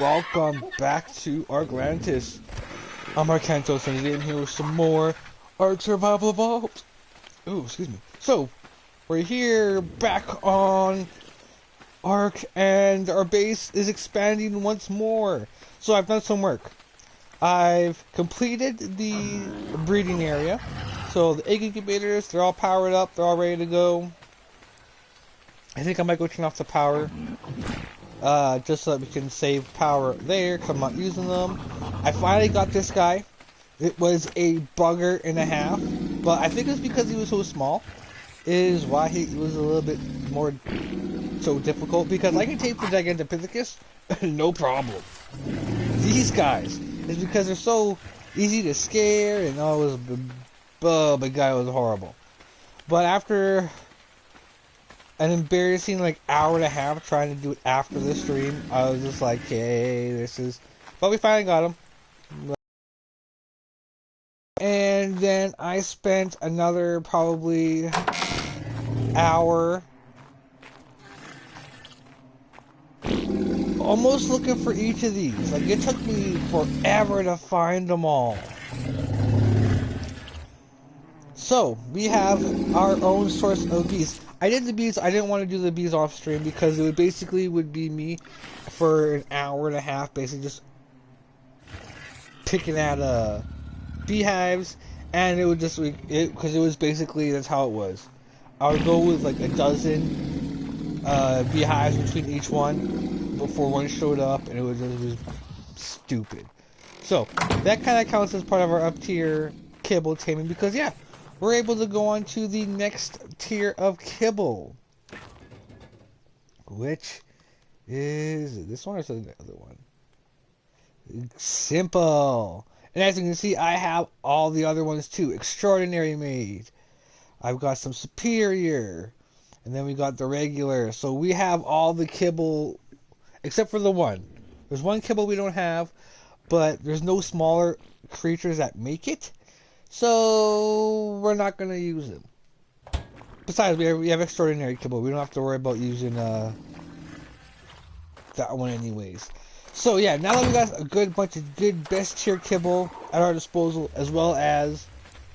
Welcome back to Arkantos. I'm Arkantos, and today I'm here with some more Ark Survival Evolved. Ooh, excuse me. So, we're here back on Ark, and our base is expanding once more. So I've done some work. I've completed the breeding area. So the egg incubators, they're all powered up, they're all ready to go. I think I might go turn off the power. Just so that we can save power there, because I'm not using them. I finally got this guy. It was a bugger and a half, but I think it's because he was so small, is why he was a little bit more so difficult, because I can take the Gigantopithecus, no problem. These guys, is because they're so easy to scare, and the guy was horrible. But after an embarrassing hour and a half trying to do it after the stream, I was just like, hey, this is... But we finally got him. And then I spent another probably hour almost looking for each of these. It took me forever to find them all. So, we have our own source of bees. I did the bees. I didn't want to do the bees off stream because it would be me for an hour and a half, basically just picking at beehives, and it would just because it was basically that's how it was. I would go with a dozen beehives between each one before one showed up, and it was stupid. So that kind of counts as part of our up tier kibble taming because yeah. We're able to go on to the next tier of kibble, which is this one or is the other one? Simple. And as you can see, I have all the other ones too. Extraordinary made. I've got some superior, and then we got the regular. So we have all the kibble except for the one. There's one kibble we don't have, but there's no smaller creatures that make it. So we're not gonna use them. Besides, we have extraordinary kibble. We don't have to worry about using that one anyways. So yeah, now that we got a good bunch of good best tier kibble at our disposal, as well as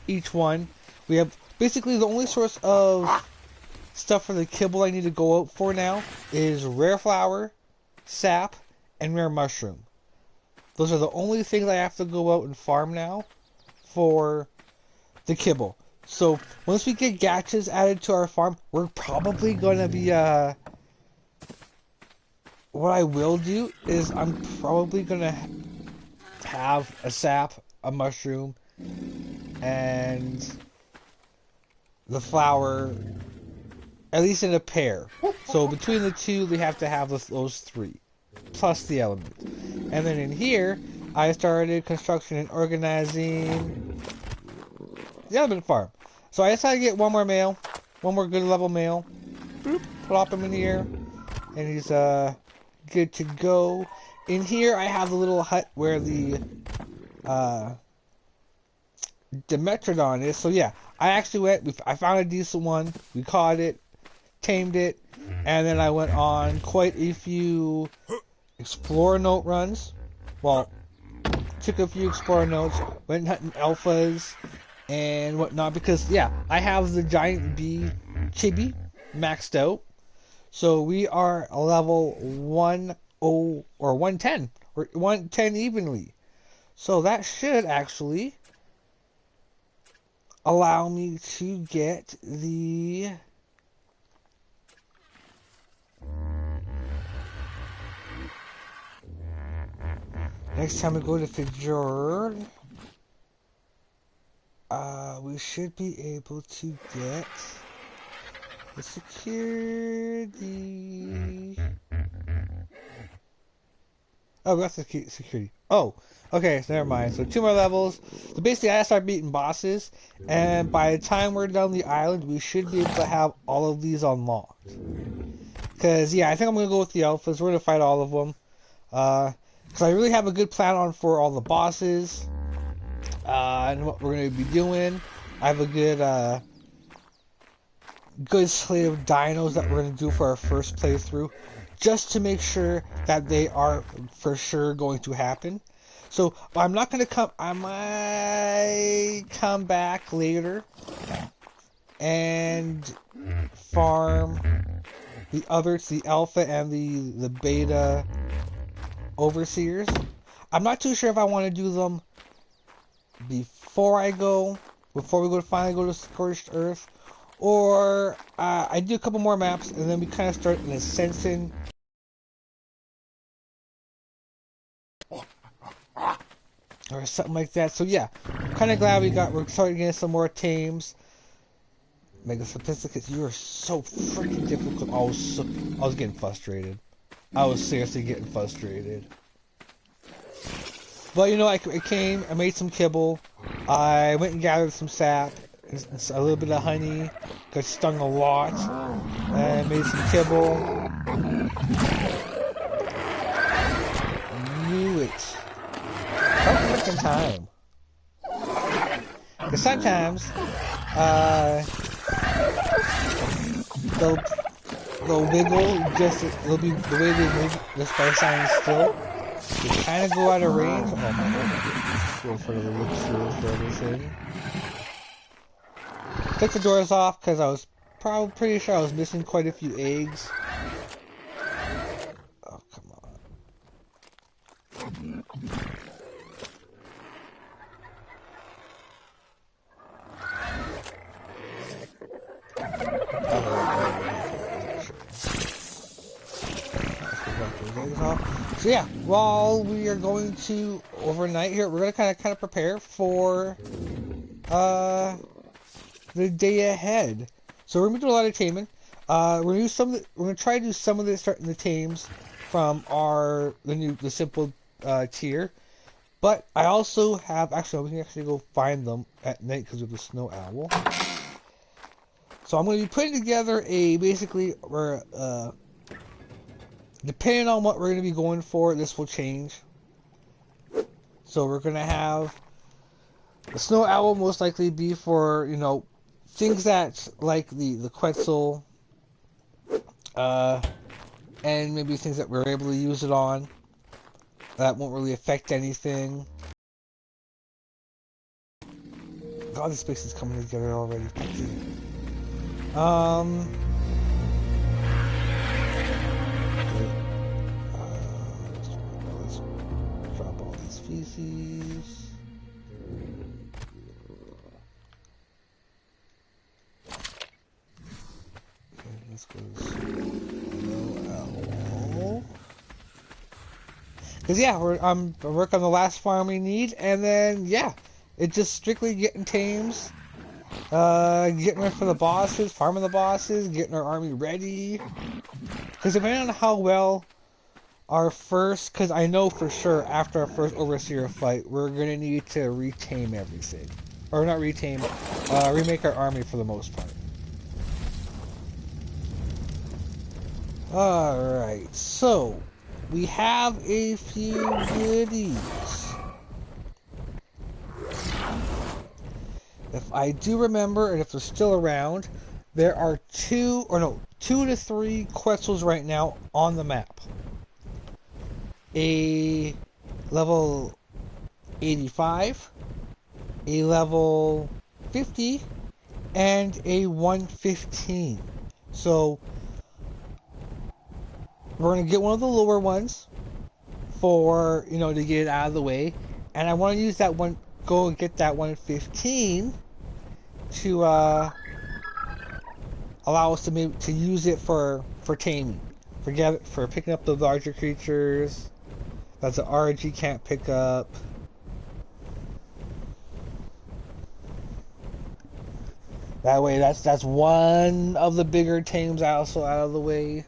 each one, we have basically the only source of stuff for the kibble I need to go out for now is rare flower, sap, and rare mushroom. Those are the only things I have to go out and farm now for the kibble. So once we get gachas added to our farm, we're probably going to be what I will do is I'm probably going to have a sap, a mushroom, and the flower at least in a pair. So between the two they have to have those three plus the element. And then in here I started construction and organizing the element farm. So I decided to get one more male, one more good level male. Boop, plop him in here, and he's good to go. In here I have the little hut where the Dimetrodon is. So yeah, I actually I found a decent one. We caught it, tamed it, and then I went on quite a few Explorer note runs. Well, took a few Explorer notes, went hunting alphas and whatnot because yeah, I have the giant bee chibi maxed out. So we are a level 10 or 110 or 110 evenly. So that should actually allow me to get the next time we go to Fitzgerald, we should be able to get the security. Oh, we got the security. Oh, okay, so never mind. So 2 more levels. So basically, I start beating bosses, and by the time we're down the island, we should be able to have all of these unlocked. Because, yeah, I think I'm going to go with the alphas. We're going to fight all of them. Because I really have a good plan on for all the bosses. And what we're going to be doing. I have a good slate of dinos that we're going to do for our first playthrough. just to make sure that they are for sure going to happen. So I'm not going to come, I might come back later and farm the alpha and the beta overseers. I'm not too sure if I want to do them before we go to finally go to Scorched Earth, or I do a couple more maps and then we kind of start an ascension or something like that. So yeah, I'm kind of glad we're starting getting some more tames. Mega Sophisticates, you are so freaking difficult. I was getting frustrated. I was seriously getting frustrated. But you know, I came, I made some kibble, I went and gathered some sap, and a little bit of honey, got stung a lot, and made some kibble. Knew it. About freaking time. Because sometimes, they'll wiggle, it'll be the way they move just by standing still. They kind of go out of range. Oh my god. Go for the look through for everything. Took the doors off because I was probably pretty sure I was missing quite a few eggs. Oh, come on. So yeah, while we are going to overnight here, we're gonna kind of prepare for the day ahead. So we're gonna do a lot of taming. We're gonna try to do some of this starting the tames from the simple tier. But I also have we can actually go find them at night because of the snow owl. So I'm gonna be putting together depending on what we're going to be going for, this will change. So we're going to have the snow owl most likely be for, you know, things that like the Quetzal, and maybe things that we're able to use it on that won't really affect anything. God, this space is coming together already. Let's drop all these feces. Okay, let's go to owl. Because yeah, I'm working on the last farm we need, and then yeah, it's just strictly getting tames, getting ready for the bosses, farming the bosses, getting our army ready. Because depending on how well our first, because I know for sure after our first Overseer fight, we're going to need to retame everything. Or not retame, remake our army for the most part. Alright, so we have a few goodies. If I do remember, and if they're still around, there are 2 to 3 Quetzals right now on the map. A level 85, a level 50, and a 115. So we're going to get one of the lower ones for, you know, to get it out of the way. And I want to use that one, go and get that 115 to allow us to use it for taming, for picking up the larger creatures that the RG can't pick up. That way, that's one of the bigger tames also out of the way.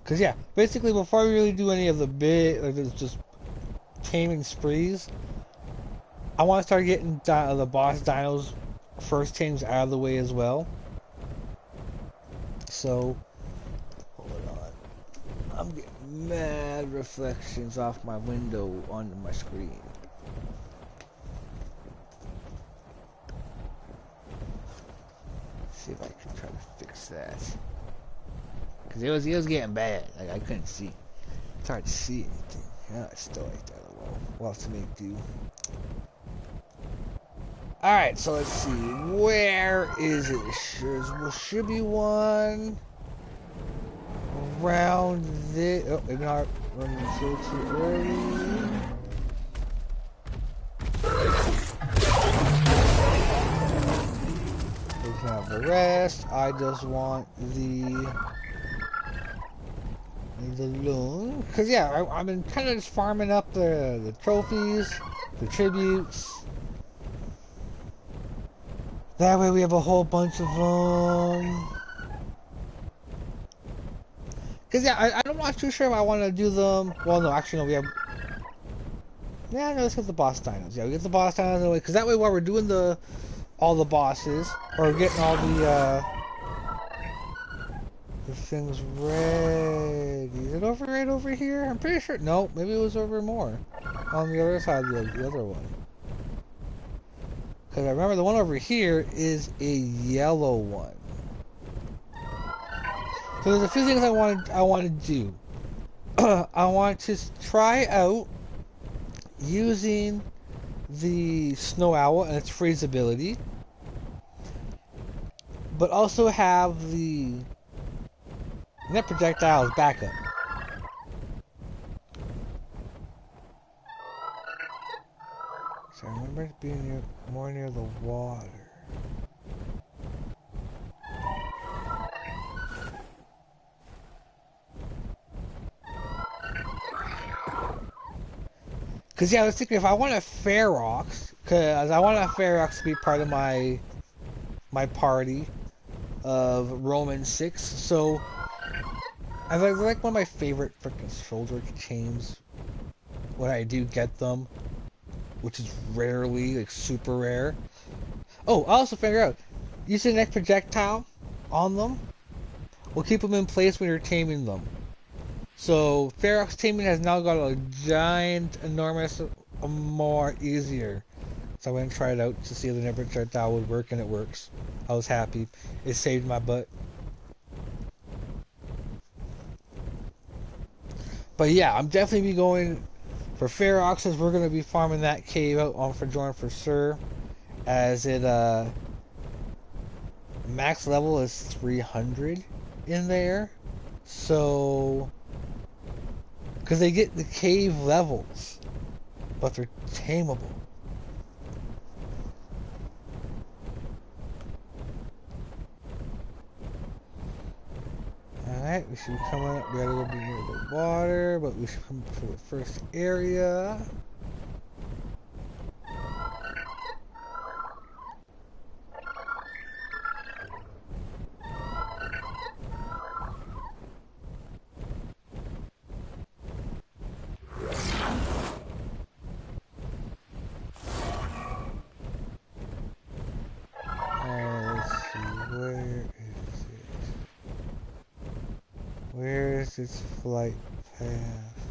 Cause yeah, basically before we really do any of the big, like it's just taming sprees, I want to start getting the boss dinos first tames out of the way as well. So, hold on. I'm getting mad reflections off my window onto my screen. See if I can that. Because it was getting bad. Like, I couldn't see. It's hard to see anything. Yeah, it's still like that. Well, we'll have to make do. Alright, so let's see. Where is it? There should be one around this. Oh, maybe not running so too early. We can have the rest. I just want the loon. Because, yeah, I've been kind of just farming up the trophies, the tributes. That way we have a whole bunch of them. Because, yeah, I'm not too sure if I want to do them. Well, no, actually, no, we have... Yeah, no, let's get the boss dinos. Yeah, we get the boss dinos anyway. Because that way, while we're doing all the bosses, or getting all the things ready. Is it right over here? I'm pretty sure. No, maybe it was over more. On the other side of the other one. Because I remember the one over here is a yellow one. So there's a few things I want to do. I want to try out using the Snow Owl and its freeze ability, but also have the net projectile as backup. So I remember it being more near the water. Because, yeah, I was thinking if I want a Ferox, because I want a Ferox to be part of my party of Roman 6, so I like one of my favorite freaking shoulder chains when I do get them, which is rarely, like super rare. Oh, I also figured out, using neck projectile on them will keep them in place when you're taming them. So, Ferox taming has now got a giant, enormous, more easier. So I went and tried it out to see if the net projectile would work, and it works. I was happy. It saved my butt. But yeah, I'm definitely be going for Feroxes. We're going to be farming that cave out on for Jordan for sure. As it, max level is 300 in there. So... because they get the cave levels, but they're tameable. Alright, we should be coming up. We gotta go be near the water, but we should come to the first area. Its flight path.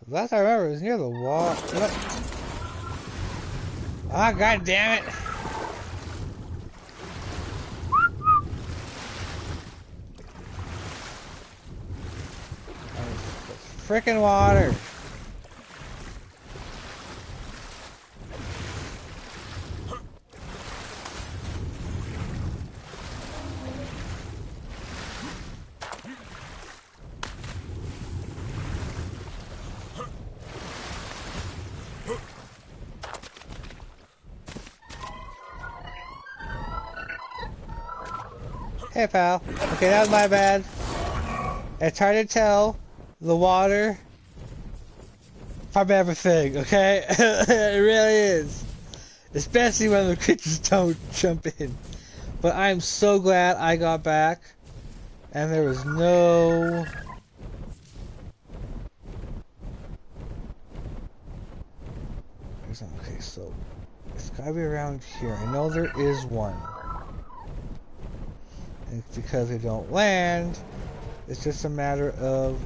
Last I remember, it was near the wall. Ah, god damn it! Frickin' water! Hey, pal. Okay, that was my bad. It's hard to tell the water from everything, okay? It really is. Especially when the creatures don't jump in. But I'm so glad I got back. And there was no... Okay, so... it's gotta be around here. I know there is one. And it's because they don't land. It's just a matter of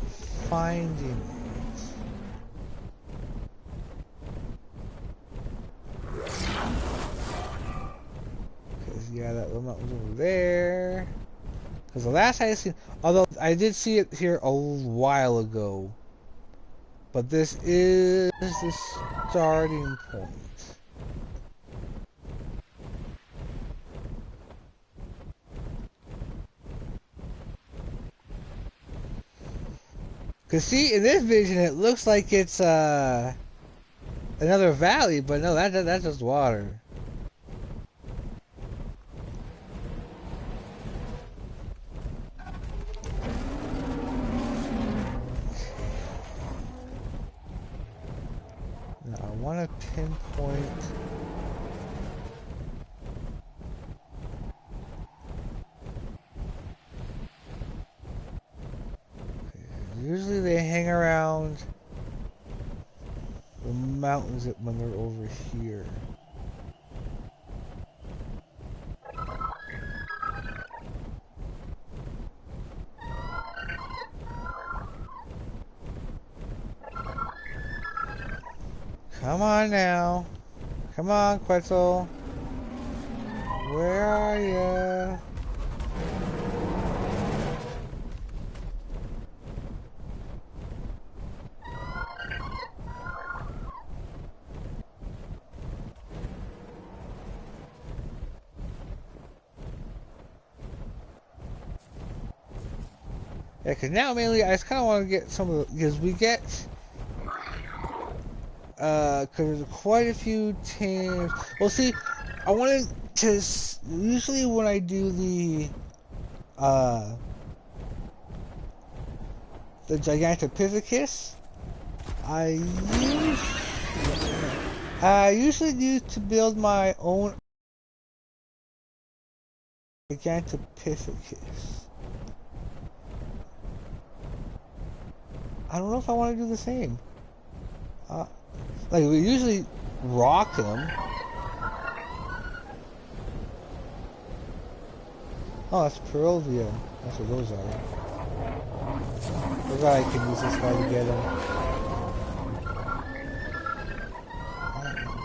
finding it. Because the last I seen, although I did see it here a while ago, but this is the starting point. Cause see, in this vision, it looks like it's another valley, but no, that's just water. Now I want to pinpoint. Usually they hang around the mountains when they're over here. Come on now. Come on, Quetzal. Where are ya? Yeah, because now mainly I just kind of want to get some of the, because we get, because there's quite a few teams. Well, see, I wanted to, usually when I do the Gigantopithecus, I usually use to build my own Gigantopithecus. I don't know if I want to do the same. Like, we usually rock them. Oh, that's Perovia. That's what those are. Forgot I can use this guy to get him.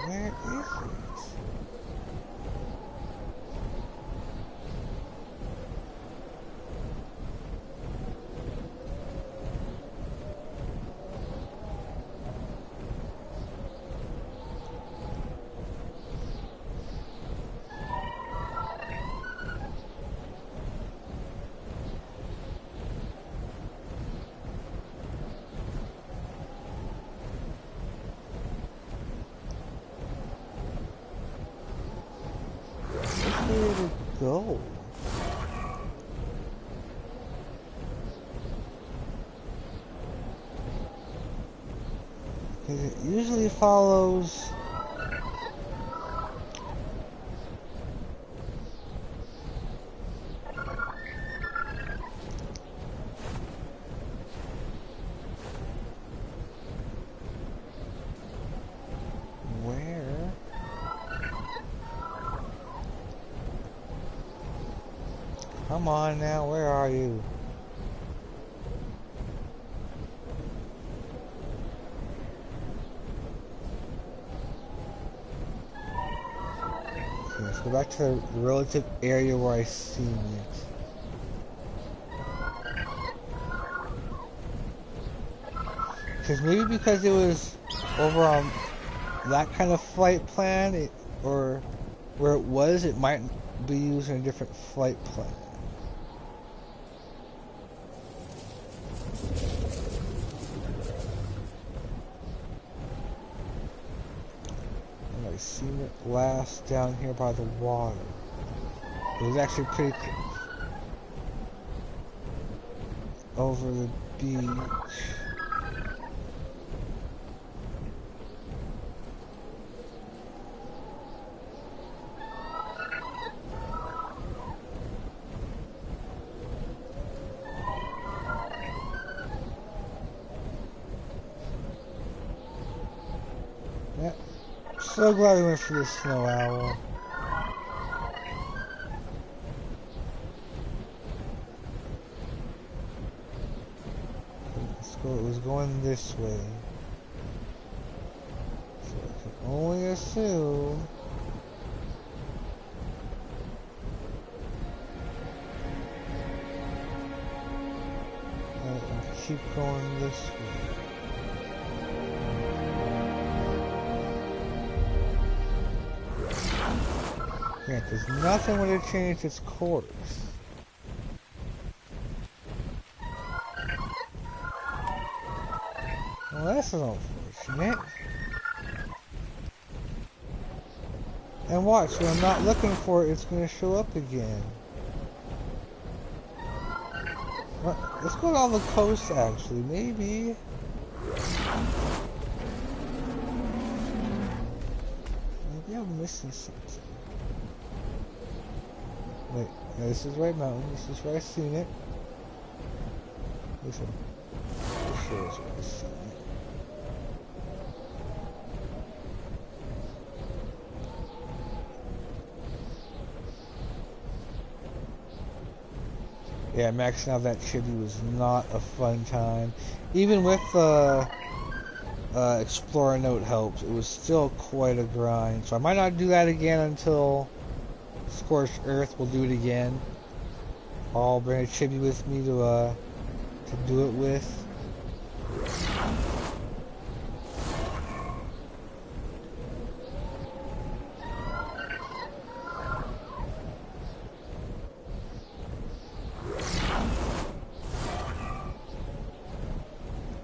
Where is it? Where to go? Because it usually follows. Where? Come on now, where are you? Okay, let's go back to the relative area where I seen it. Because maybe because it was over on that kind of flight plan, or where it was, it might be using a different flight plan. And I seen it last down here by the water. It was actually pretty over the beach. Yeah, so glad we went for the snow owl. Let's go, it was going this way. So I can only assume. keep going this way. Yeah, because nothing would have changed its course. Well, that's unfortunate. And watch, when I'm not looking for it, it's going to show up again. Well, let's go down the coast, actually. Maybe I'm missing something. Wait, no, this is right mountain. This is where I seen it. Listen, this sure is where I seen it. Yeah, maxing out that chibi was not a fun time. Even with the Explorer Note helps, it was still quite a grind. So I might not do that again until Scorched Earth. We'll do it again. I'll bring a chibi with me to do it with.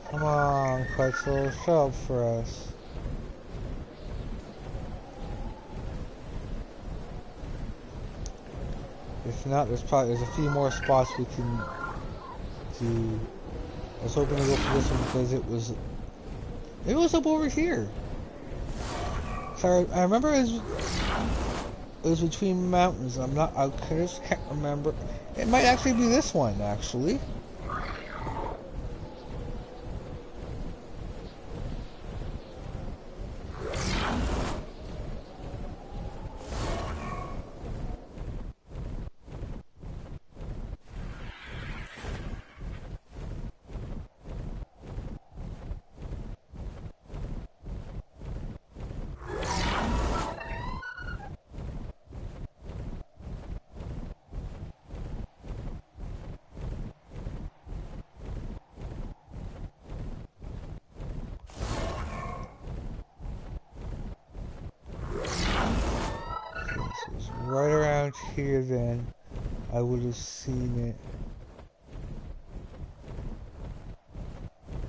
Come on, Quetzal, show up for us. If not, there's a few more spots we can do. I was hoping to go for this one because it was up over here. Sorry, I remember it was between mountains. I just can't remember. It might actually be this one, actually. Right around here, then I would have seen it.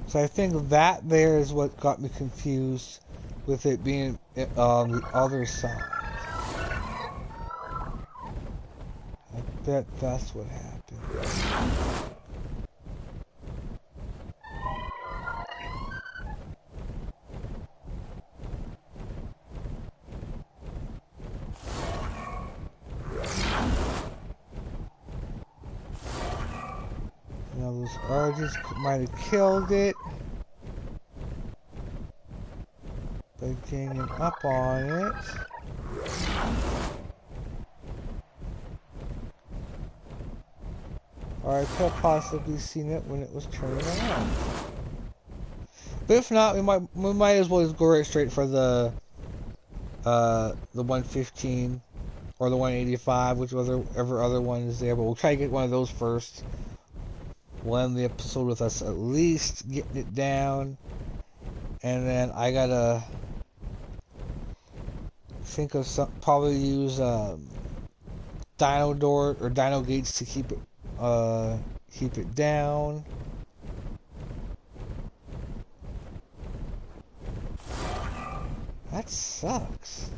So I think that there is what got me confused with it being on the other side. I bet that's what happened. Now those arches might have killed it by ganging up on it. Or I could have possibly seen it when it was turning around. But if not, we might as well just go right straight for the 115 or the 185, whichever other one is there. But we'll try to get one of those first. We'll end the episode with us at least getting it down, and then I gotta think of some. Probably use Dino Door or Dino Gates to keep it down. That sucks.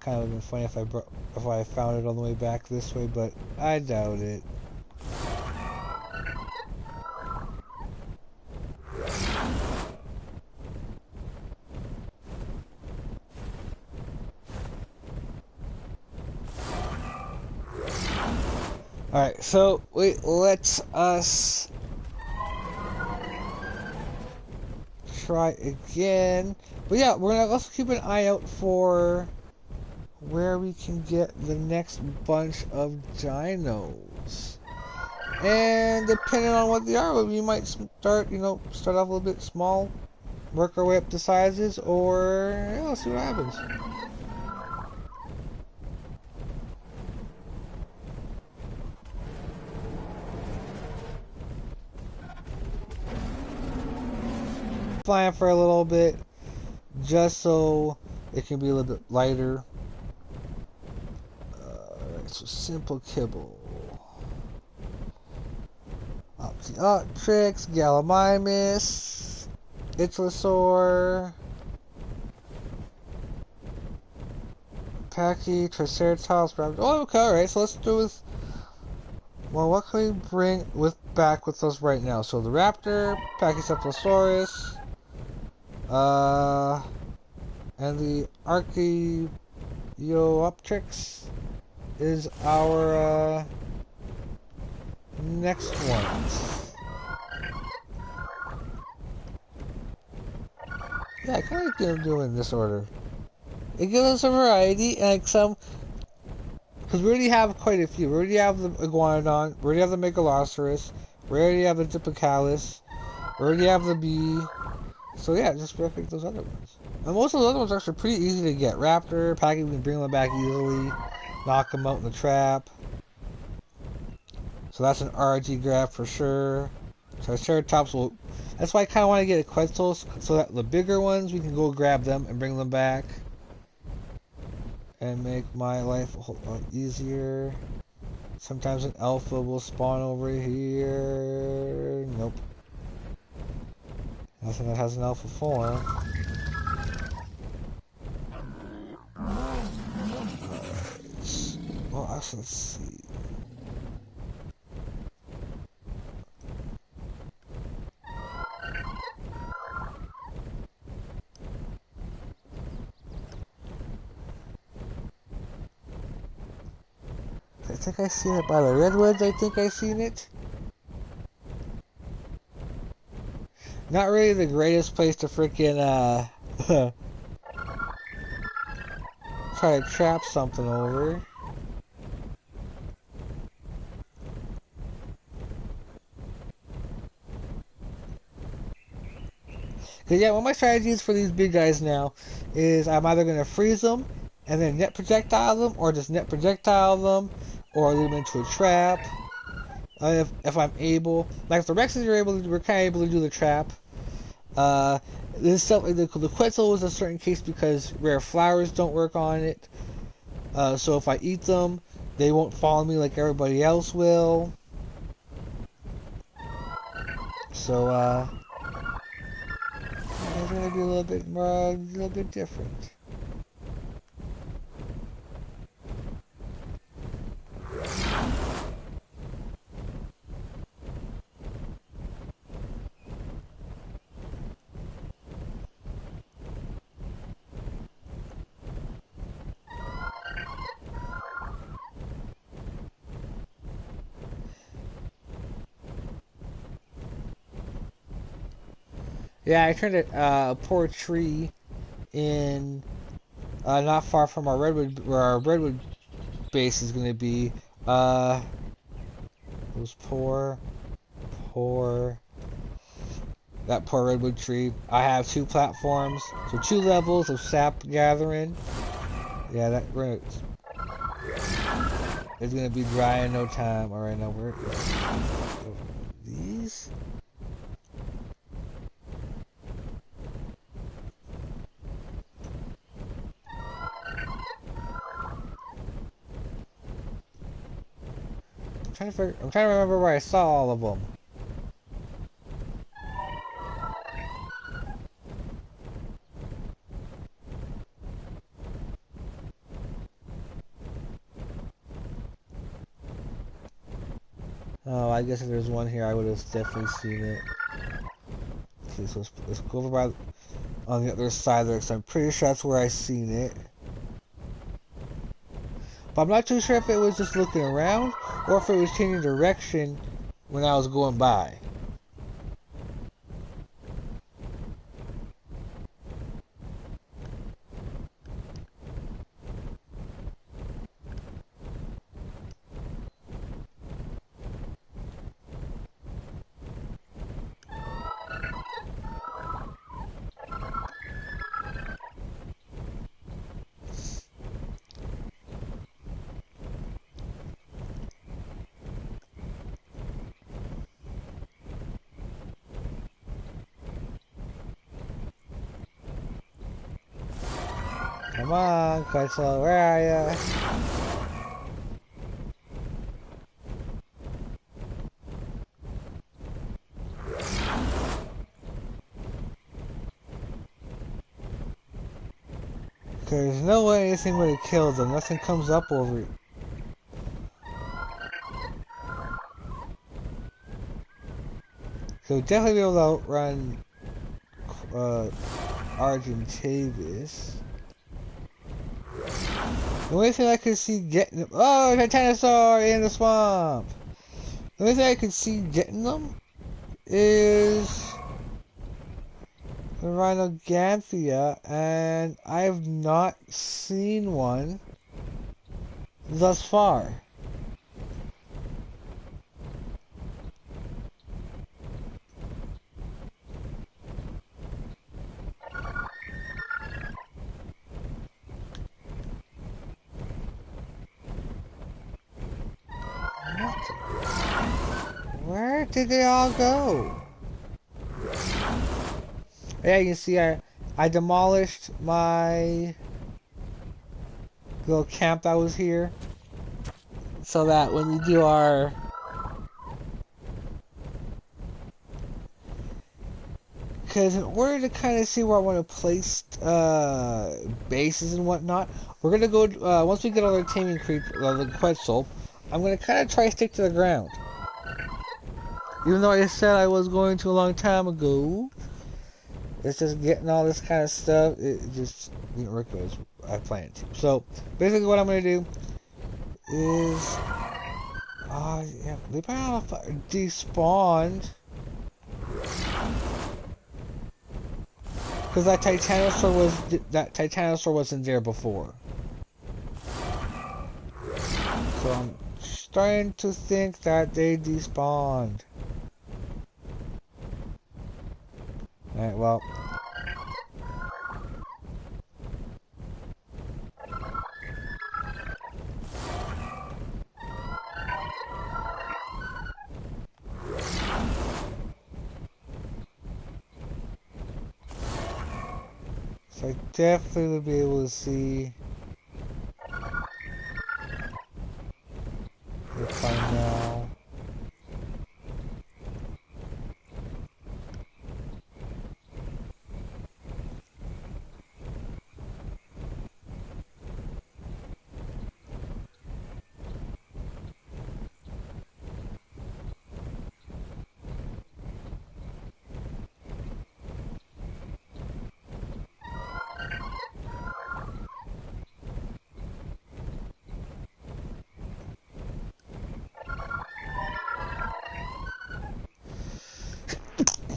Kind of been funny if I found it on the way back this way, but I doubt it. Alright, so let us try again. But yeah, we're gonna also keep an eye out for where we can get the next bunch of dinos. And depending on what they are, we might start off a little bit small work our way up the sizes, or yeah, let's see what happens. Flying for a little bit, just so it can be a little bit lighter. So simple kibble. Optrix, Gallimimus, Ichthyosaur, Packy, Triceratops, Raptor. Oh, okay, alright, so let's do with. Well, what can we bring back with us right now? So the Raptor, Pachycephalosaurus, and the Archaeopteryx is our next one. Yeah, I kind of like doing in this order. It gives us a variety, and like some, because we already have quite a few. We already have the Iguanodon, we already have the Megalosaurus, we already have the Diplodocus, we already have the bee. So yeah, just pick those other ones. And most of those other ones are actually pretty easy to get. Raptor, Packy, we can bring them back easily, knock them out in the trap. So that's an RG grab for sure. Triceratops will. That's why I kind of want to get a Quetzals, so that the bigger ones we can go grab them and bring them back, and make my life a whole lot easier. Sometimes an alpha will spawn over here. Nope. Nothing that has an alpha form. Well, actually, let's see. I think I seen it by the redwoods. I think I seen it. Not really the greatest place to freaking try to trap something over. Cause yeah, one of my strategies for these big guys now is I'm either gonna freeze them and then net projectile them, or just net projectile them, or leave them into a trap. If I'm able, like if the Rexes we're kind of able to do the trap. This stuff, the Quetzal is a certain case because rare flowers don't work on it. So if I eat them, they won't follow me like everybody else will. So it's gonna be a little bit different. Yeah, I turned a poor tree in not far from our redwood, where our redwood base is going to be. It was poor, that poor redwood tree. I have 2 platforms, so 2 levels of sap gathering. Yeah, that it's going to be dry in no time. All right, now where these? I'm trying to remember where I saw all of them. Oh, I guess if there's one here, I would have definitely seen it. Okay, so let's go over by on the other side there, because I'm pretty sure that's where I seen it. But I'm not too sure if it was just looking around, or if it was changing direction when I was going by. Come on, Quetzal, where are ya? There's no way anything would have killed them. Nothing comes up over it. So definitely be able to outrun Arkantos. The only thing I could see getting them... Oh, Titanosaur in the swamp! The only thing I could see getting them is the Rhinoganthia, and I have not seen one thus far. Where did they all go? Yeah, you can see I demolished my little camp that was here, so that when we do our because in order to kind of see where I want to place bases and whatnot, we're gonna go once we get all our taming creep, the Quetzal. I'm gonna kind of try to stick to the ground, even though I said I was going to a long time ago. It's just getting all this kind of stuff. It just didn't work as I planned to. So basically, what I'm gonna do is, yeah, they probably despawned because that Titanosaur wasn't there before. So I'm starting to think that they despawned. Alright, well. So I definitely will be able to see if I know.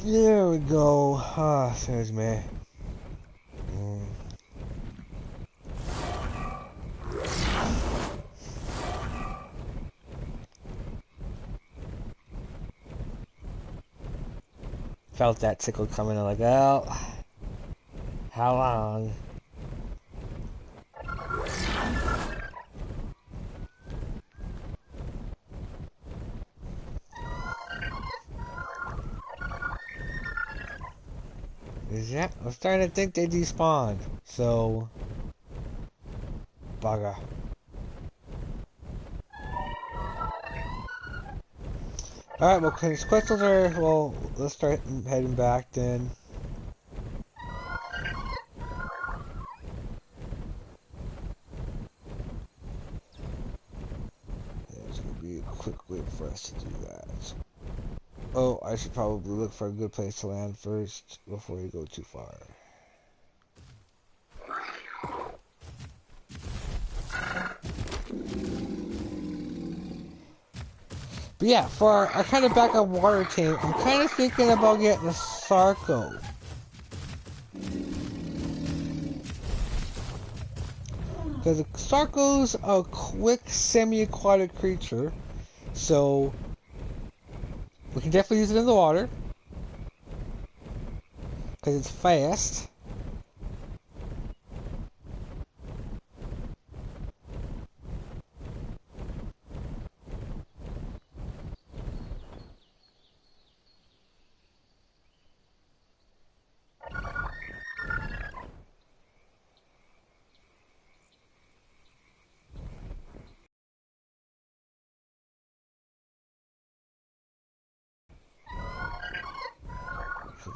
There we go. Ah, there's me. Felt that tickle coming. I'm like, oh, how long? Yeah, I'm starting to think they despawned. So, bugger. Alright, well, because Quetzals are, well, let's start heading back then. There's going to be a quick way for us to do that. Oh, I should probably look for a good place to land first before you go too far. But yeah, for our kind of backup water tank, I'm kind of thinking about getting a Sarco. Because the Sarco's a quick semi-aquatic creature, so we can definitely use it in the water. Because it's fast.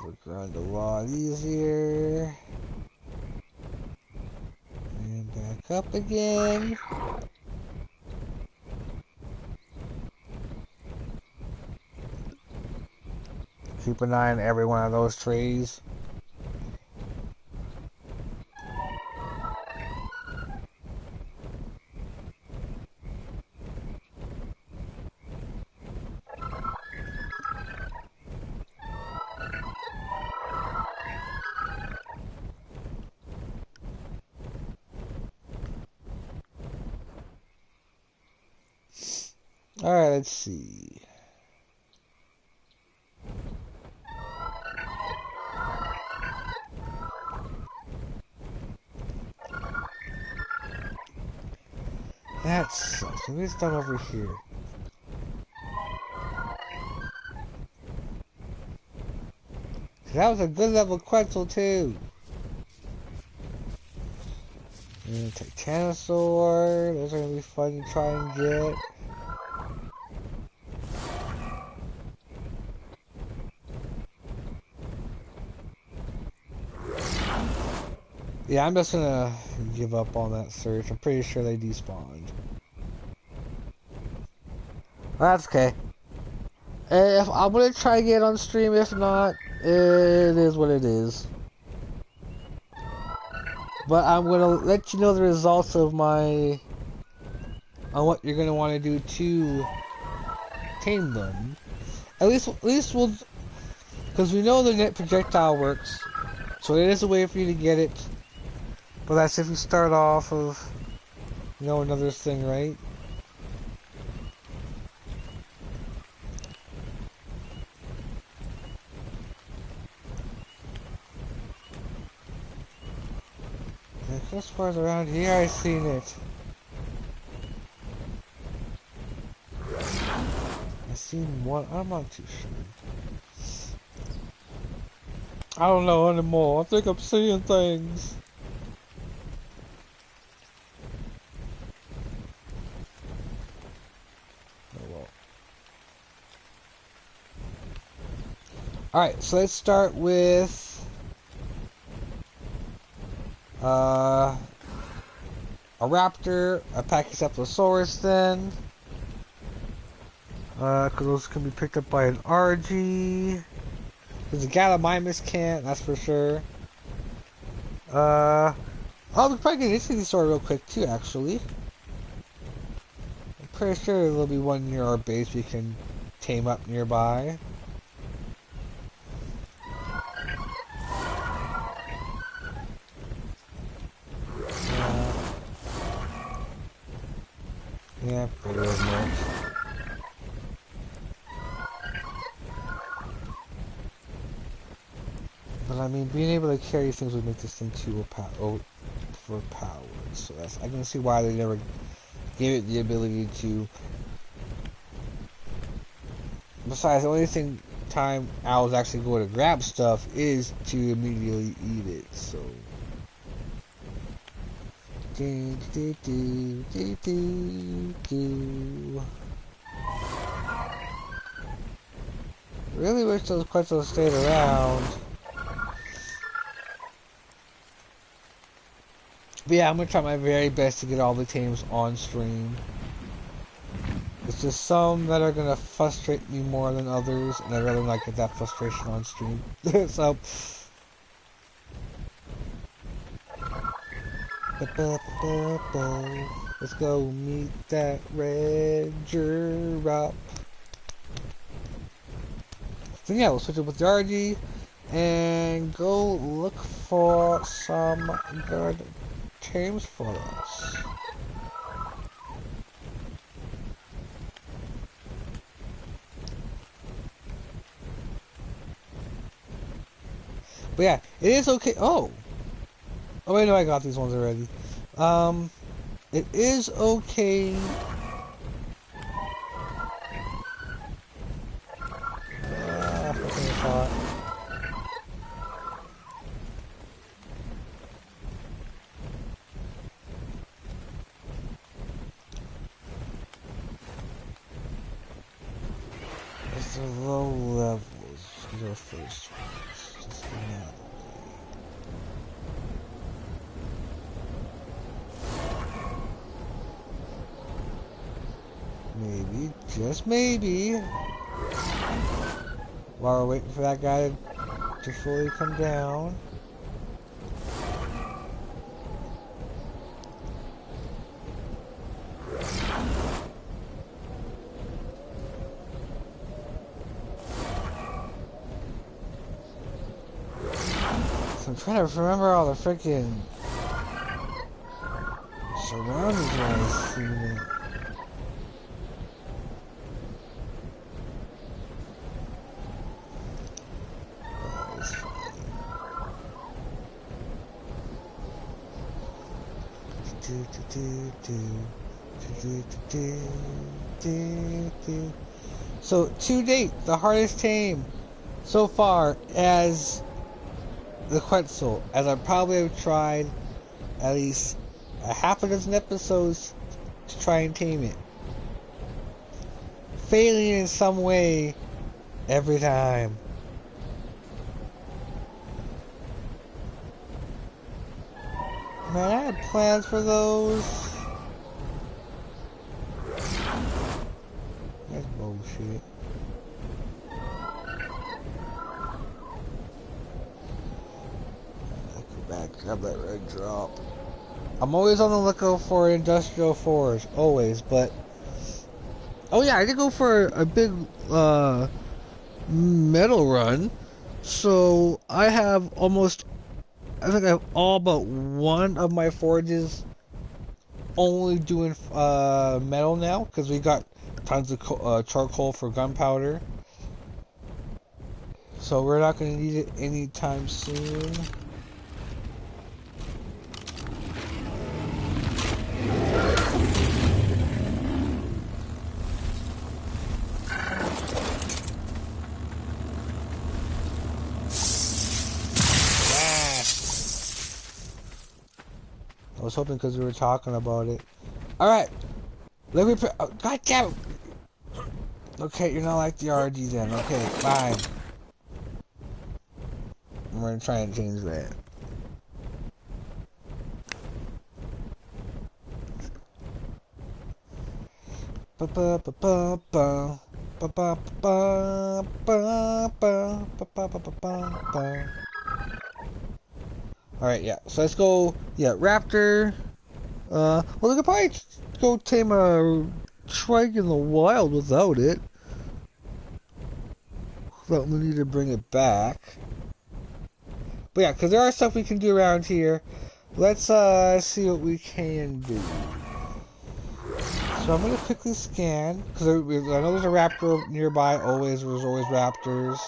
the ground a lot easier. And back up again. Keep an eye on every one of those trees. Alright, let's see. That sucks. Maybe it's done over here. That was a good level Quetzal too. And Titanosaur. Those are gonna be fun to try and get. Yeah, I'm just gonna give up on that search. I'm pretty sure they despawned. That's okay. If I'm gonna try to get on stream, if not, it is what it is. But I'm gonna let you know the results of my on what you're gonna want to do to tame them. At least we'll, because we know the net projectile works, so it is a way for you to get it. But that's if you start off of, you know, another thing, right? As far as around here, I've seen it. I've seen one, I'm not too sure. I don't know anymore. I think I'm seeing things. Alright, so let's start with a raptor, a Pachycephalosaurus then. Because those can be picked up by an RG. Because the Gallimimus can't, that's for sure. Oh, we can probably get an Ichthyosaur real quick too, actually. I'm pretty sure there'll be one near our base we can tame up nearby. Yeah, pretty much. But I mean, being able to carry things would make this thing too overpowered. So that's, I can see why they never gave it the ability to. Besides, the only time owls actually go to grab stuff is to immediately eat it. So. Really wish those Quetzals stayed around. But yeah, I'm gonna try my very best to get all the tames on stream. It's just some that are gonna frustrate me more than others, and I'd rather not get that frustration on stream. So. Let's go meet that red giraffe. So yeah, we'll switch it with the RG and go look for some good tames for us. But yeah, it is okay. Oh wait, no, I got these ones already. It is okay. Thought. It's the low levels. These are first ones. just maybe, while we're waiting for that guy to fully come down. So I'm trying to remember all the freaking surroundings when I see it. So, to date, the hardest tame so far as the Quetzal, as I probably have tried at least a half a dozen episodes to try and tame it. Failing in some way every time. Man, I had plans for those. That's bullshit. Go back, grab that red drop. I'm always on the lookout for industrial forge, always, but... Oh yeah, I did go for a big, metal run. So, I have almost... I think I have all but one of my forges only doing metal now, because we got tons of charcoal for gunpowder. So we're not going to need it anytime soon. I was hoping because we were talking about it. Alright. Let me put... Oh, God damn it! Okay, you're not like the RG then. Okay, fine. I'm gonna try and change that. Alright, yeah. So let's go. Yeah, Raptor. Well, we could probably go tame a trike in the wild without it. But we need to bring it back. But yeah, because there are stuff we can do around here. Let's see what we can do. So I'm going to quickly scan. Because I know there's a raptor nearby. There's always raptors.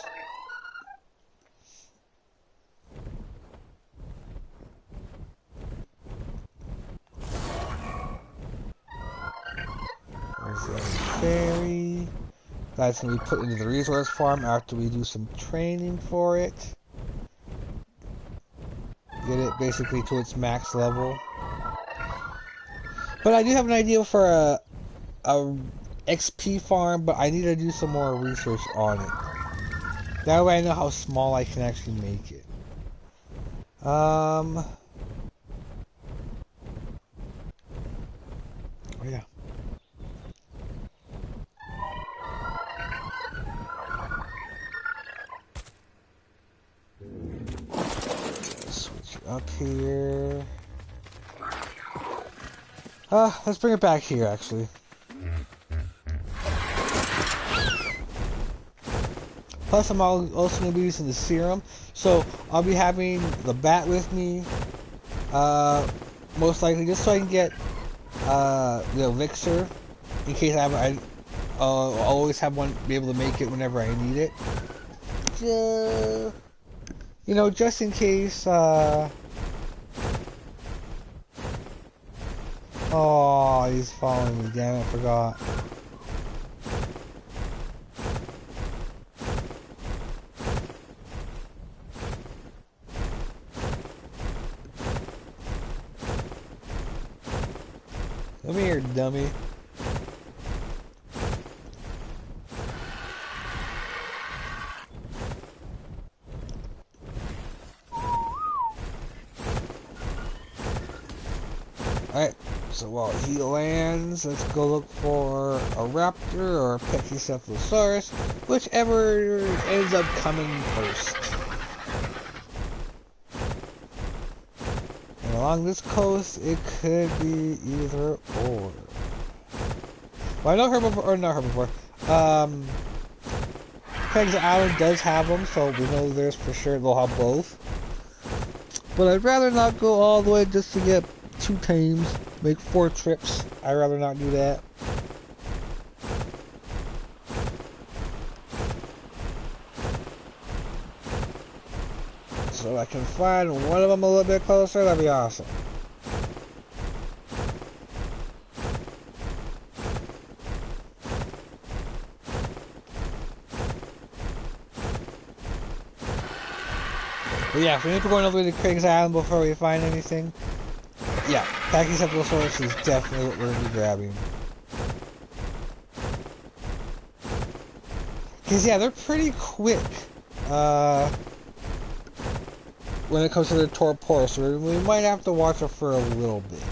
There's a ferry. That's going to be put into the resource farm after we do some training for it. Get it basically to its max level. But I do have an idea for a XP farm, but I need to do some more research on it. That way I know how small I can actually make it. Oh yeah. Switch up here. Let's bring it back here, actually. Plus, I'm also going to be using the serum. So, I'll be having the bat with me. Most likely, just so I can get the elixir. In case I'll always have one, be able to make it whenever I need it. You know, just in case, Oh, he's following me. Damn it, I forgot. Come here, dummy. Alright. So while he lands, let's go look for a raptor or a Pachycephalosaurus, whichever ends up coming first. And along this coast, it could be either or. Well, I know herbivore, or not herbivore. Peg's Island does have them, so we know there's for sure they'll have both. But I'd rather not go all the way just to get 2 tames, make 4 trips. I'd rather not do that. So if I can find one of them a little bit closer, that'd be awesome. But yeah, if we need to go all the way to Craig's Island before we find anything, yeah, Pachycephalosaurus is definitely what we're going to be grabbing. Because yeah, they're pretty quick when it comes to the torpor, so we might have to watch it for a little bit.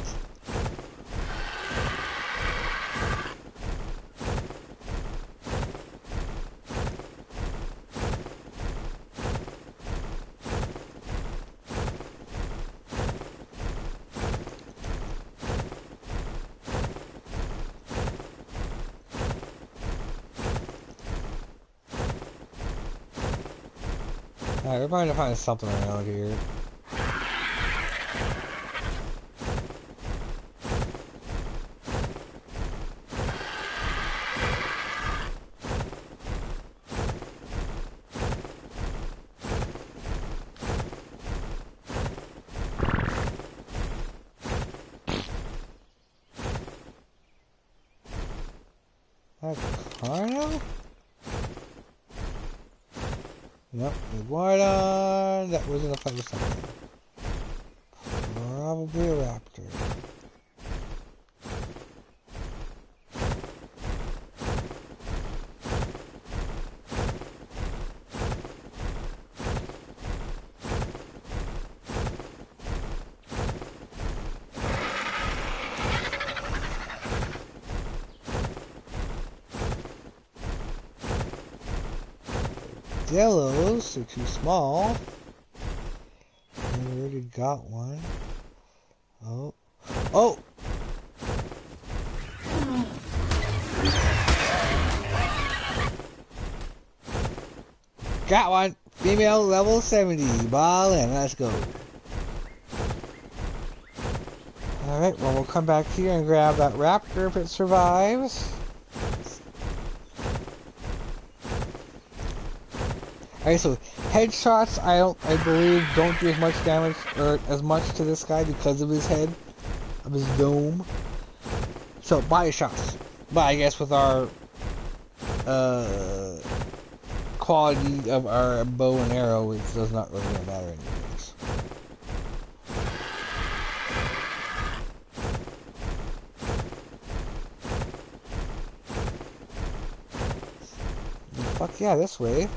Alright, we're trying to find something around here. Arkantos? Nope, iguana. That was gonna fight with something. Probably a raptor. Yellows are too small. We already got one. Oh. Oh! Got one! Female level 70. Ball in. Let's go. Alright, well, we'll come back here and grab that raptor if it survives. Alright, so headshots I believe don't do as much damage or as much to this guy because of his head, of his dome. So body shots. But I guess with our quality of our bow and arrow, it does not really matter anyways. Fuck yeah, this way.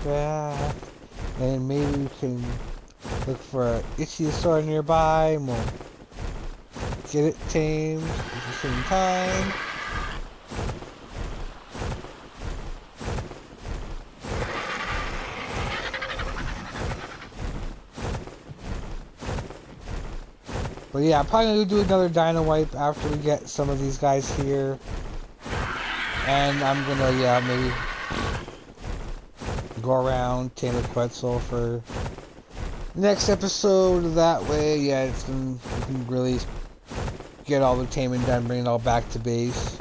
Back, and maybe we can look for an ichthyosaur nearby and we'll get it tamed at the same time. But yeah, I'm probably going to do another dino wipe after we get some of these guys here. And I'm going to, yeah, maybe go around, tame the Quetzal for next episode. That way, yeah, we can really get all the taming done, bring it all back to base.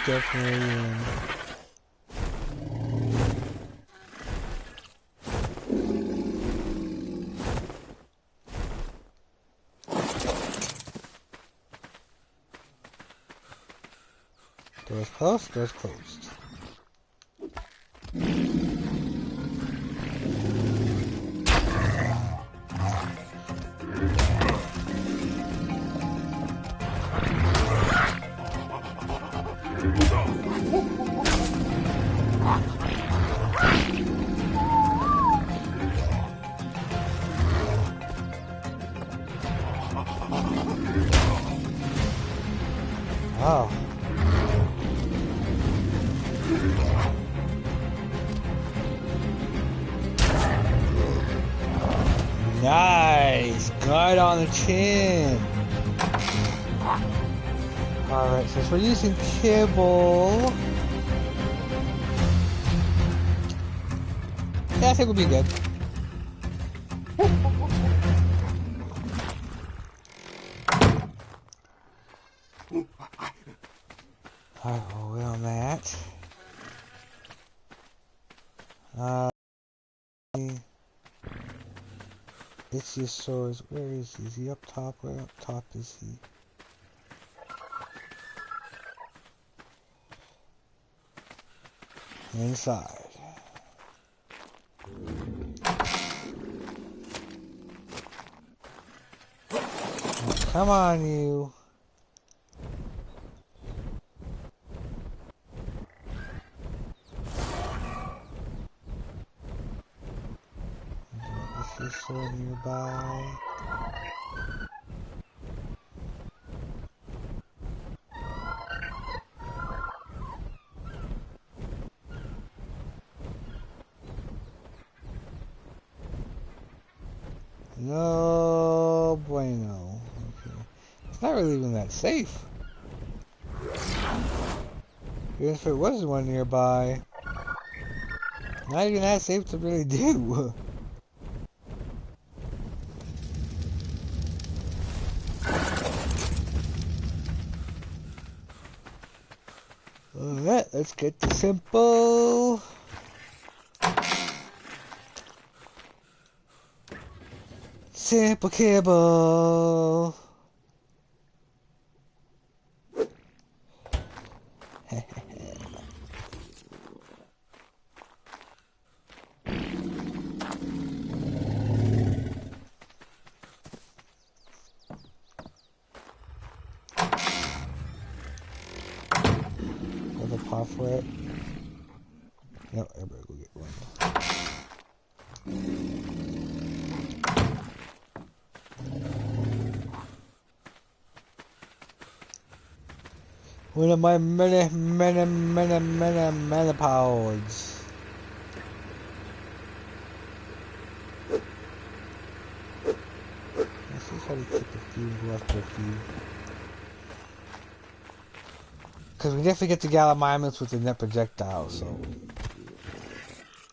definitely in. Doors closed, doors closed. Oh. Nice! Guard on the chin! Alright, since we're using Kibble... yeah, I think we'll be good. Alright, well, we're on that. Ichthyosaurus, where is he? Is he up top? Where up top is he? Inside. Oh, come on, you. Ichthyosaur nearby. No bueno. Okay. It's not really even that safe. Even if it was one nearby, not even that safe to really do. Alright, let's get to simple. Simple Kibble. Another paw for it. Yep, everybody go get one. One of my many pods. Let's just try to keep a few left for a few. Because we definitely get the Gallimimus with the net projectile, so.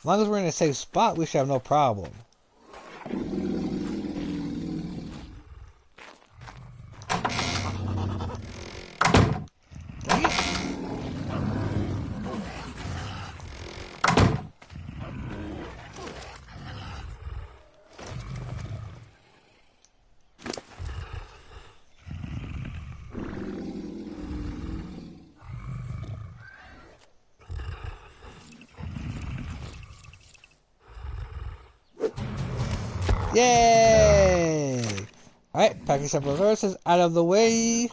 As long as we're in a safe spot, we should have no problem. Yay! Alright, packing several resources out of the way.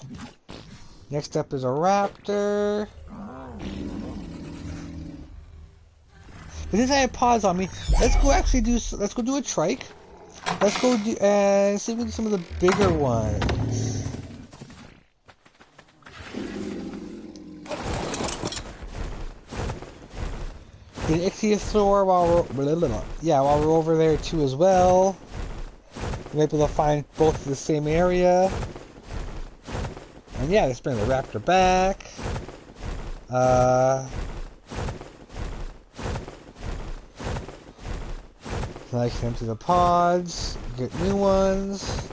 Next up is a raptor. But since I have paws on me, let's go do a trike. Let's go do, see if we can do some of the bigger ones. Get an Ichthyosaur while we're over there too as well. We're able to find both in the same area. And yeah, let's bring the raptor back. I can empty the pods, get new ones.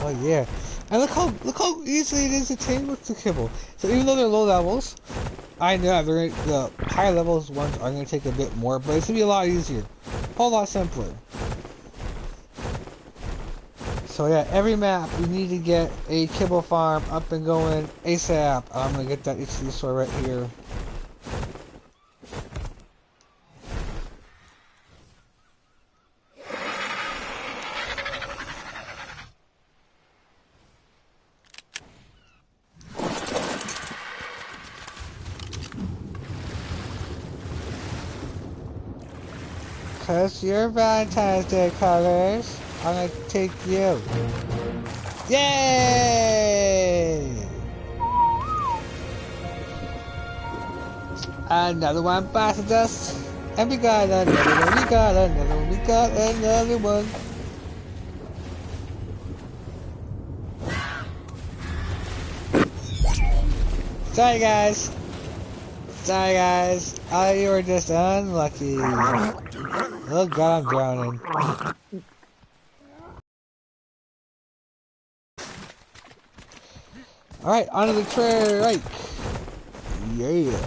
Oh yeah. And look how easily it is to tame with the Kibble. So even though they're low levels, I know the high levels ones are gonna take a bit more, but it's gonna be a lot easier. A whole lot simpler. So yeah, every map we need to get a Kibble farm up and going ASAP. I'm gonna get that HD store right here. Cause you're Valentine's Day colors, I'm gonna take you. Yay! Another one passes us. And we got another one, we got another one, we got another one. Sorry guys. Sorry guys. Oh, you were just unlucky. Oh god, I'm drowning. Alright, onto the trike. Yeah.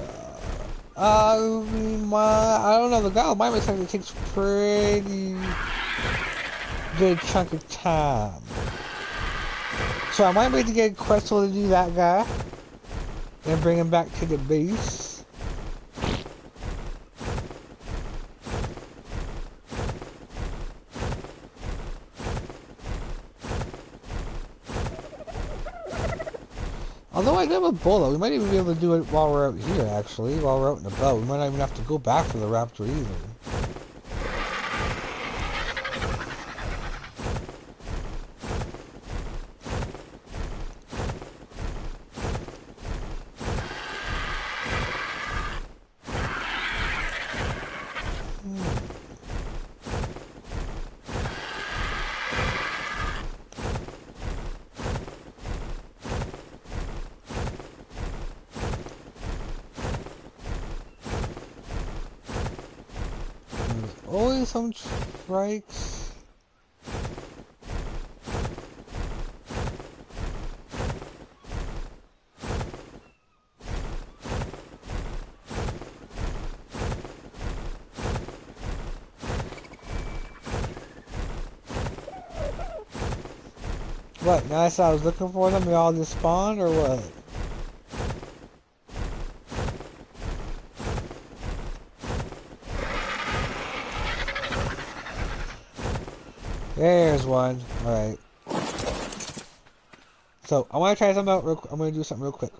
I don't know, the guy on my mistake takes pretty good chunk of time. So I might wait to get Quetzal to do that guy. And bring him back to the base. Although I do have a bullet, we might even be able to do it while we're out here, actually. While we're out and about. We might not even have to go back for the raptor either. Always some strikes. What? Now I said I was looking for them, they all just spawned, or what? There's one. Alright. So, I want to try something out real quick. I'm going to do something real quick.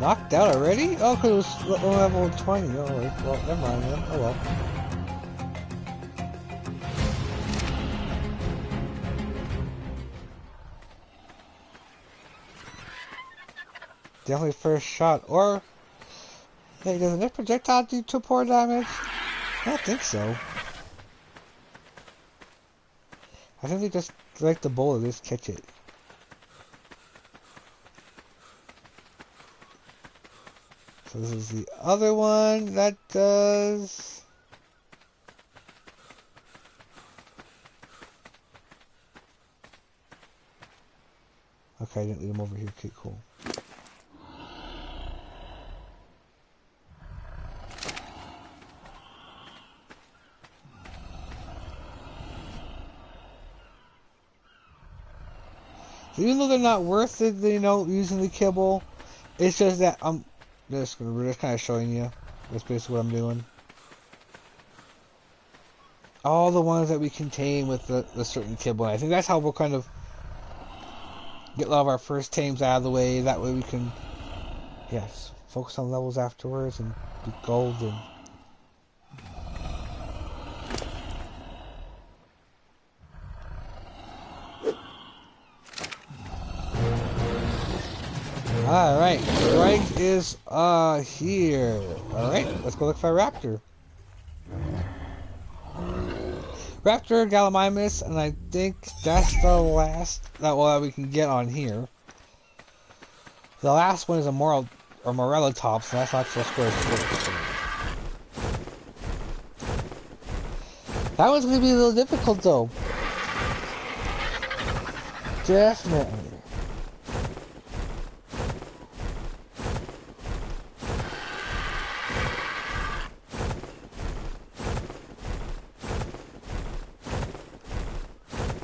Knocked out already? Oh, because it was level 20. Oh, well, never mind then. Oh well. Definitely first shot. Or, hey, does this projectile do 2 poor damage? I don't think so. I think they just, like the bullet, just catch it. So this is the other one that does... Okay, I didn't leave him over here. Okay, cool. So even though they're not worth it, you know, using the Kibble, it's just that we're just kind of showing you. That's basically what I'm doing. All the ones that we contain with the certain Kibble. I think that's how we'll kind of get a lot of our first tames out of the way. That way we can, yes, focus on levels afterwards and be golden. Alright, strike is is here. Alright, let's go look for a raptor. Raptor, Gallimimus, and I think that's the last that we can get on here. The last one is a Morellatops, and that's not so square. That one's gonna be a little difficult though. Definitely.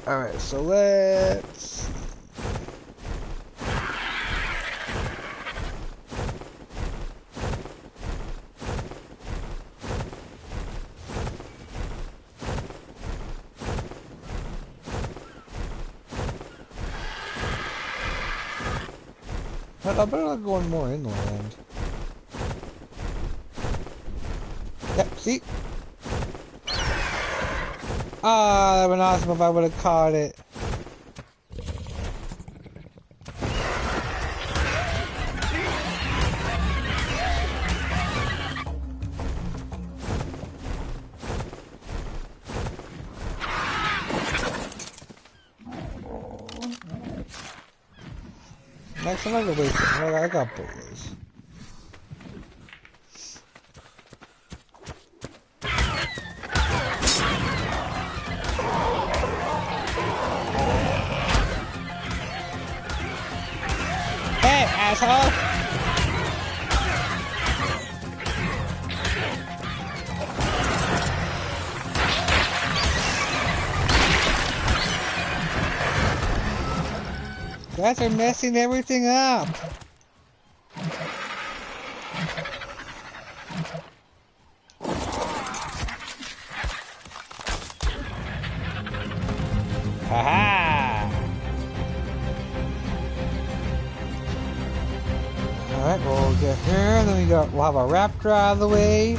Alright, so let's see. I better not going more inland. Yep, see? Ah, that would have been awesome if I would have caught it. Next time I go wait, I got bullies. Hey, asshole! You guys are messing everything up. Haha! Alright, we'll get here, then we'll have our raptor out of the way.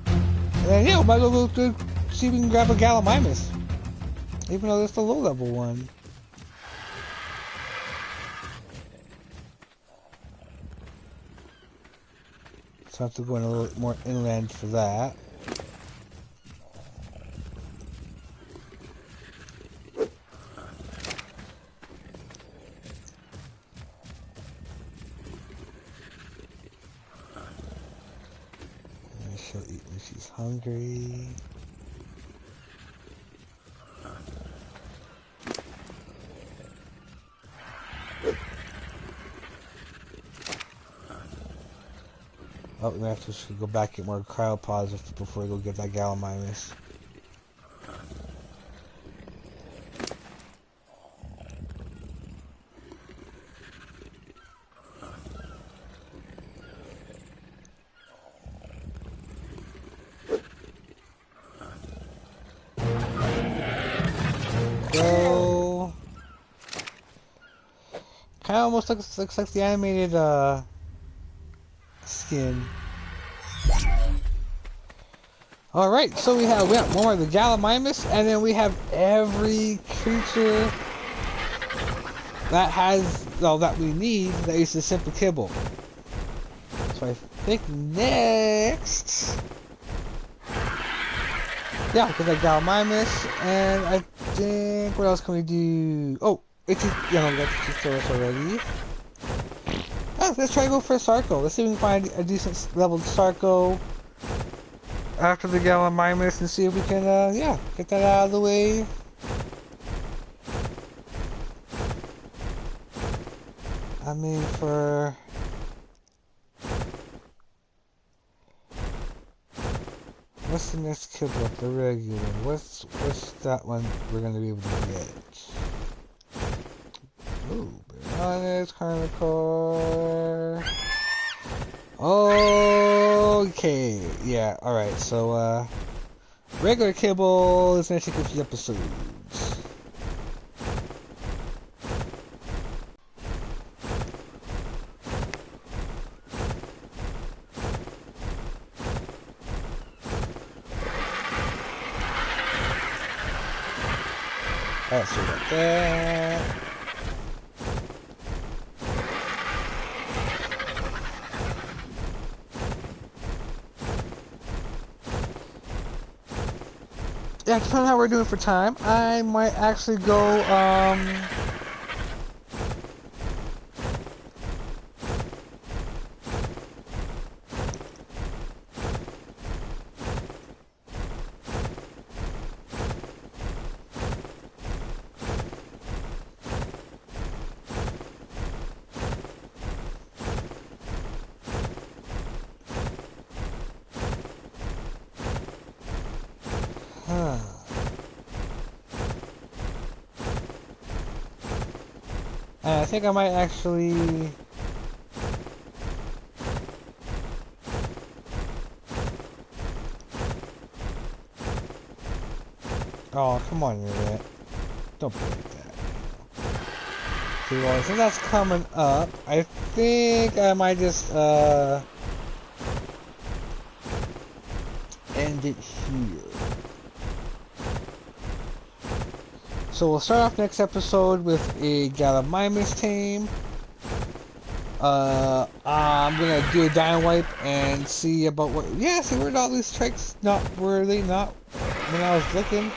And then yeah, we might go to see if we can grab a Gallimimus. Even though it's the low level one. So I have to go in a little more inland for that. And she'll eat when she's hungry. Oh, we have to go back and get more cryopods before we go get that Gallimimus. So, kind of almost looks like the animated skin. Alright, so we have one more of the Gallimimus, and then we have every creature that has, well, that we need that uses a simple kibble. So I think next, yeah, we'll get that Gallimimus, and I think, what else can we do? Oh, it's, yeah, no, we got the Tutorials already. Oh, let's try to go for a Sarco. Let's see if we can find a decent leveled Sarco after the Gallimimus and see if we can, yeah, get that out of the way. I mean, for... what's the next Kibble up, the regular? What's that one we're gonna be able to get? Ooh, Bananas, Carnicore... Okay, yeah, alright, so, regular Kibble is gonna take a few episodes. Alright, so we got that. yeah, depending on how we're doing for time, I might actually go, and I think I might actually... Oh, come on, Internet. Don't break that. Okay, well, since that's coming up, I think I might just, end it here. So we'll start off next episode with a Gallimimus tame. I'm gonna do a Dino Wipe and see about what... Yeah, see where all these strikes not when I was looking.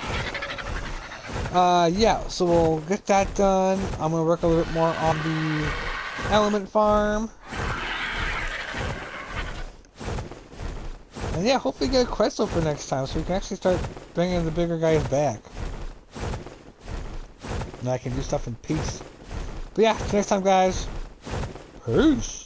Yeah, so we'll get that done. I'm gonna work a little bit more on the element farm. And yeah, hopefully get a Quetzal for next time so we can actually start bringing the bigger guys back. And I can do stuff in peace. But yeah, till next time, guys. Peace.